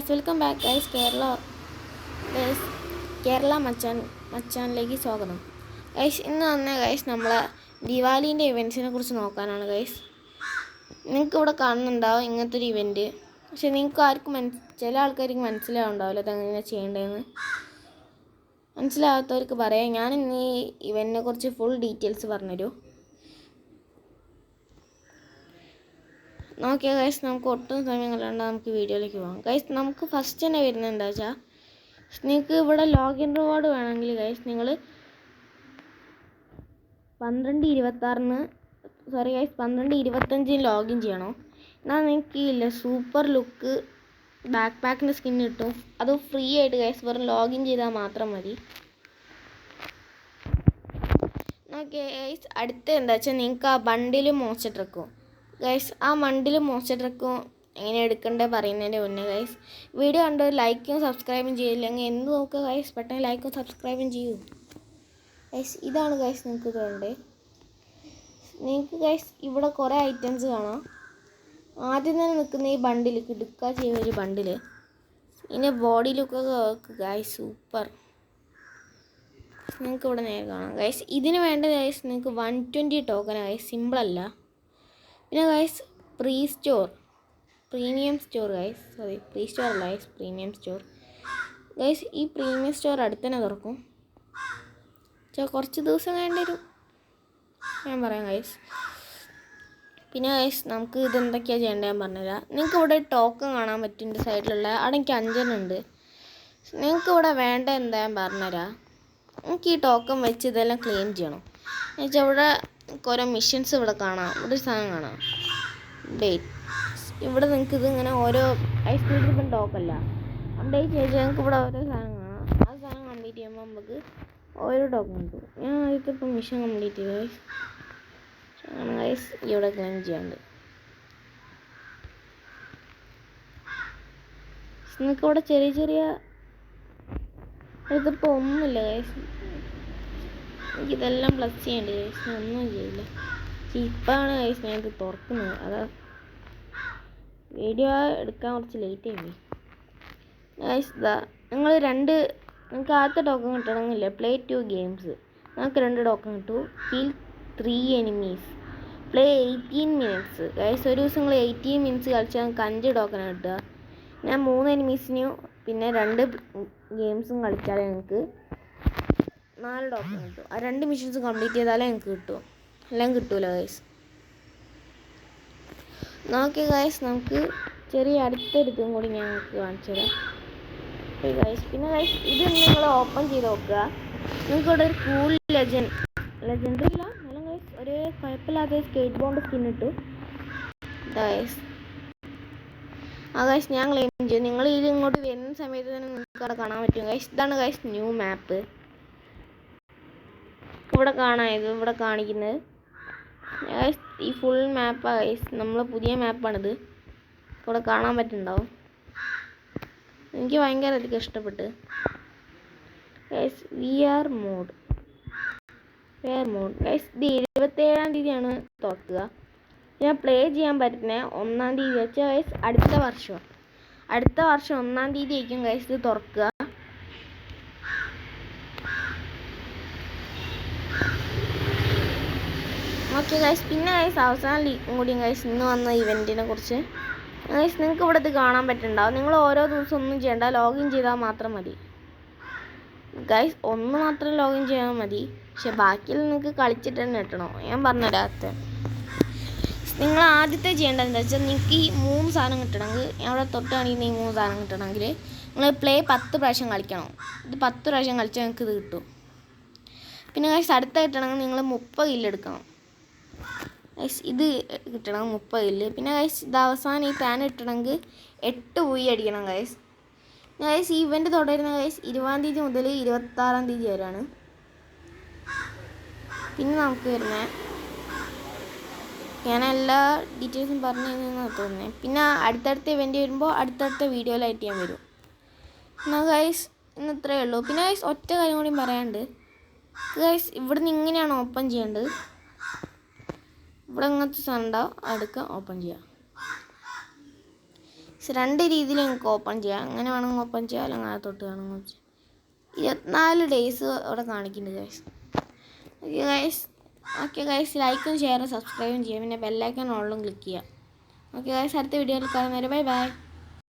Guys welcome back guys Kerala മച്ചാനിലേക്ക് സ്വാഗതം. Guys ഇന്ന് വന്ന ഗൈസ് നമ്മളെ ദിവാലീൻ്റെ ഇവൻറ്റ്സിനെ കുറിച്ച് നോക്കാനാണ് ഗൈസ്. നിങ്ങൾക്ക് ഇവിടെ കാണുന്നുണ്ടാവും ഇങ്ങനത്തെ ഒരു ഇവൻറ്റ്. പക്ഷെ നിങ്ങൾക്ക് ആർക്കും ചില ആൾക്കാർക്ക് മനസ്സിലാവുണ്ടാവില്ല അതെങ്ങനെയാണ് ചെയ്യേണ്ടതെന്ന്. മനസ്സിലാകാത്തവർക്ക് പറയാം, ഞാൻ ഇന്ന് ഈ ഇവൻറ്റിനെ കുറിച്ച് ഫുൾ ഡീറ്റെയിൽസ് പറഞ്ഞുതരും. നോക്കിയാൽ ഗൈസ് നമുക്ക് ഒട്ടും സമയം കളയണ്ട, നമുക്ക് വീഡിയോയിലേക്ക് പോകാം. ഗൈസ് നമുക്ക് ഫസ്റ്റ് തന്നെ വരുന്നത് എന്താ വെച്ചാൽ, നിങ്ങൾക്ക് ഇവിടെ ലോഗിൻ റിവാർഡ് വേണമെങ്കിൽ ഗൈസ് നിങ്ങൾ 12:25 ലോഗിൻ ചെയ്യണം. എന്നാൽ നിങ്ങൾക്ക് ഇല്ല സൂപ്പർ ലുക്ക് ബാക്ക് പാക്കിൻ്റെ സ്കിൻ കിട്ടും. അത് ഫ്രീ ആയിട്ട് ഗൈസ് വെറും ലോഗിൻ ചെയ്താൽ മാത്രം മതി. ഓക്കെ ഗൈസ്, അടുത്ത എന്താ വെച്ചാൽ നിങ്ങൾക്ക് ആ ബണ്ടിൽ മോൺസ്റ്റർ ട്രക്കും ഗൈസ്. ആ ബണ്ടിൽ മോൺസ്റ്റർ ട്രക്കും എങ്ങനെ എടുക്കണ്ടേ പറയുന്നതിൻ്റെ മുന്നേ ഗൈസ് വീഡിയോ കണ്ട് ലൈക്കും സബ്സ്ക്രൈബും ചെയ്യില്ലെങ്കിൽ എന്ത് നോക്കുക ഗൈസ്, പെട്ടെന്ന് ലൈക്കും സബ്സ്ക്രൈബും ചെയ്യൂ ഗൈസ്. ഇതാണ് ഗൈസ് നിങ്ങൾക്ക് വേണ്ടേ. നിങ്ങൾക്ക് ഗൈസ് ഇവിടെ കുറേ ഐറ്റംസ് കാണാം. ആദ്യം തന്നെ നിൽക്കുന്ന ഈ ബണ്ടിൽ കിടുക്കുക ചെയ്യുന്ന ഒരു ബണ്ടിൽ, ഇതിൻ്റെ ബോഡി ലുക്കൊക്കെ ഗൈസ് സൂപ്പർ. നിങ്ങൾക്ക് ഇവിടെ നേരെ കാണാം ഗൈസ്. ഇതിന് വേണ്ട ഗൈസ് നിങ്ങൾക്ക് 120 ടോക്കൺ ഗൈസ്, സിമ്പിളല്ല. പിന്നെ guys premium store guys, pre store അല്ല ഗൈസ്, പ്രീമിയം സ്റ്റോർ ഗൈസ്. ഈ പ്രീമിയം സ്റ്റോർ അടുത്ത് തന്നെ തുറക്കും. കുറച്ച് ദിവസം വേണ്ടി വരും, ഞാൻ പറയാം ഗൈസ്. പിന്നെ ഗൈസ് നമുക്ക് ഇതെന്തൊക്കെയാണ് ചെയ്യേണ്ടത് ഞാൻ പറഞ്ഞുതരാം. നിങ്ങൾക്ക് ഇവിടെ ടോക്കൺ കാണാൻ പറ്റും എൻ്റെ സൈഡിലുള്ള. അവിടെ എനിക്ക് 5 ഉണ്ട്. നിങ്ങൾക്ക് ഇവിടെ വേണ്ട എന്താ ഞാൻ പറഞ്ഞുതരാം. എനിക്ക് ഈ ടോക്കൺ വെച്ച് ഇതെല്ലാം ക്ലെയിം ചെയ്യണം. എന്നുവെച്ചാൽ ഇവിടെ ഓരോ മിഷൻസ് ഇവിടെ കാണാം. ഇവിടെ ഒരു സാധനം കാണാം, ഡേറ്റ്. ഇവിടെ നിങ്ങൾക്ക് ഇതിങ്ങനെ ഓരോ ഐസ്ക്രീം ടോക്കല്ല അപ്ഡേറ്റ് ചെയ്ത് ഞങ്ങൾക്ക് ഇവിടെ ഓരോ സാധനം കാണാം. ആ സാധനം കംപ്ലീറ്റ് ചെയ്യുമ്പോൾ നമുക്ക് ഓരോ ടോക്കൺ കിട്ടും. ഞാൻ ആദ്യത്തെ ഇപ്പം മിഷൻ കംപ്ലീറ്റ് ചെയ്തു ഗൈസ്. ഗൈസ് ഇവിടെ ക്ലെയിം ചെയ്യാണ്ട് നിങ്ങൾക്ക് ഇവിടെ ചെറിയ ഇതിപ്പോൾ ഒന്നുമില്ല ഗൈസ്. എനിക്കിതെല്ലാം പ്ലസ് ചെയ്യേണ്ടി ഗൈസ്, ഒന്നും ചെയ്യില്ല. ഇപ്പോഴാണ് ഗൈസ് ഞാൻ ഇത് തുറക്കുന്നത്. അതാ വീഡിയോ എടുക്കാൻ കുറച്ച് ലേറ്റ് ആയി ഗൈസ്. ഇതാ നിങ്ങൾക്ക് ആദ്യത്തെ ടോക്കൺ കിട്ടണമെന്നില്ല. Play 2 games. നിങ്ങൾക്ക് 2 ടോക്കൺ കിട്ടും. Kill 3 enemies, play 18 minutes guys. ഒരു ദിവസം നിങ്ങൾ 18 മിനിറ്റ്സ് കളിച്ചാൽ നിങ്ങൾക്ക് 5 ടോക്കൺ കിട്ടുക. ഞാൻ 3 എനിമീസിനും പിന്നെ 2 ഗെയിംസും കളിച്ചാൽ നിങ്ങൾക്ക് 4 ടോക്കൺ കിട്ടും. ആ 2 മിഷൻസ് കംപ്ലീറ്റ് ചെയ്താലേ എനിക്ക് കിട്ടും, എല്ലാം കിട്ടൂല ഗൈസ്. നോക്കിയ ഗൈസ് നമുക്ക് ചെറിയ അടുത്തൊരിതും കൂടി ഞാൻ നിങ്ങൾക്ക് കാണിച്ചു തരാം ഗൈസ്. പിന്നെ ഗൈസ് ഇത് നിങ്ങൾ ഓപ്പൺ ചെയ്ത് നോക്കുക. നിങ്ങൾക്ക് ഇവിടെ ഒരു കൂൾ ലെജൻഡറി ഇല്ല എന്നാലും ഗൈസ് ഒരു കുഴപ്പമില്ലാത്ത സ്കേറ്റ് ബോണ്ട് സ്കിൻ ഇട്ടു ഗൈസ്. ആ ഗൈസ് ഞാൻ ക്ലെയിം ചെയ്തു. നിങ്ങൾ ഇത് ഇങ്ങോട്ട് വരുന്ന സമയത്ത് തന്നെ നിങ്ങൾക്ക് അവിടെ കാണാൻ പറ്റും ഗൈസ്. ഇതാണ് ഗൈസ് ന്യൂ മാപ്പ്. ഇവിടെ ഇവിടെ കാണിക്കുന്നത് ഗൈസ് ഈ ഫുൾ മാപ്പാണ് ഗൈസ്. നമ്മളെ പുതിയ മാപ്പാണിത്. ഇവിടെ കാണാൻ പറ്റുന്നുണ്ടാവും. എനിക്ക് ഭയങ്കര അധികം ഇഷ്ടപ്പെട്ട് ഗൈസ്. VR mode guys. ഇത് 27-ാം തീയതിയാണ് തുറക്കുക. ഞാൻ പ്ലേ ചെയ്യാൻ പറ്റുന്നത് 1-ാം തീയതി വെച്ചാൽ ഗൈസ് അടുത്ത വർഷം 1-ാം തീയതി ആയിരിക്കും ഗൈസ് ഇത് തുറക്കുക. Okay guys. പിന്നെ ഗൈസ് അവസാന ലീക്കും കൂടി ഗൈസ് ഇന്ന് വന്ന ഇവൻറ്റിനെ കുറിച്ച് ഗൈസ് നിങ്ങൾക്ക് ഇവിടെ ഇത് കാണാൻ പറ്റുന്നുണ്ടാവും. നിങ്ങൾ ഓരോ ദിവസം ഒന്നും ചെയ്യേണ്ട, ലോഗിൻ ചെയ്താൽ മാത്രം മതി ഗൈസ്. ഒന്ന് മാത്രം ലോഗിൻ ചെയ്താൽ മതി. പക്ഷെ ബാക്കിയെല്ലാം നിങ്ങൾക്ക് കളിച്ചിട്ട് തന്നെ കിട്ടണോ ഞാൻ പറഞ്ഞുതരാത്ത. നിങ്ങൾ ആദ്യത്തെ ചെയ്യേണ്ടത് എന്താ വെച്ചാൽ, നിങ്ങൾക്ക് ഈ 3 സാധനം കിട്ടണമെങ്കിൽ, ഞാൻ ഇവിടെ തൊട്ടാണെങ്കിൽ ഈ 3 സാധനം കിട്ടണമെങ്കിൽ നിങ്ങൾ പ്ലേ 10 പ്രാവശ്യം കളിക്കണം. ഇത് 10 പ്രാവശ്യം കളിച്ചാൽ നിങ്ങൾക്ക് ഇത് കിട്ടും. പിന്നെ ഗൈസ് അടുത്ത കിട്ടണമെങ്കിൽ നിങ്ങൾ 30 കില്ലെടുക്കണം ഗൈസ്. ഇത് കിട്ടണം 30 കില്ല്. പിന്നെ ഗൈസ് ഇത് അവസാനം ഈ പാൻ കിട്ടണമെങ്കിൽ 8 പോയി അടിക്കണം ഗൈസ്. ഗൈസ് ഈ ഇവൻറ്റ് തുടരുന്ന ഗൈസ് 20-ാം തീയതി മുതൽ 26-ാം തീയതി വരെയാണ്. പിന്നെ നമുക്ക് വരുന്നത് ഞാൻ എല്ലാ ഡീറ്റെയിൽസും പറഞ്ഞു തന്നെയാണ് തോന്നുന്നത്. പിന്നെ അടുത്തടുത്ത ഇവൻറ്റ് വരുമ്പോൾ അടുത്തടുത്ത വീഡിയോയിലായിട്ട് ഞാൻ വരും. എന്നാൽ ഗൈസ് ഇന്ന് ഇത്രയേ ഉള്ളൂ. പിന്നെ ഗൈസ് ഒറ്റ കാര്യം കൂടി പറയാനുണ്ട് ഗൈസ്. ഇവിടുന്ന് ഇങ്ങനെയാണ് ഓപ്പൺ ചെയ്യേണ്ടത്. ഇവിടെ ഇങ്ങനത്തെ സാധനം ഉണ്ടാവും, അടുക്ക ഓപ്പൺ ചെയ്യാം. രണ്ട് രീതിയിൽ നിങ്ങൾക്ക് ഓപ്പൺ ചെയ്യാം. അങ്ങനെ വേണമെങ്കിൽ ഓപ്പൺ ചെയ്യാം, അല്ലെങ്കിൽ അകത്തോട്ട് വേണമെങ്കിൽ വെച്ചാൽ 24 ഡേയ്സ് അവിടെ കാണിക്കുന്നുണ്ട് ഗൈസ്. ഓക്കെ ഗൈസ് ലൈക്കും ഷെയറും സബ്സ്ക്രൈബും ചെയ്യാം. പിന്നെ ബെല്ലൈക്കൺ ഓളിലും ക്ലിക്ക് ചെയ്യാം. ഓക്കെ ഗൈസ് അടുത്ത വീഡിയോയിൽ കാണുന്നവരെ ബൈ ബൈ.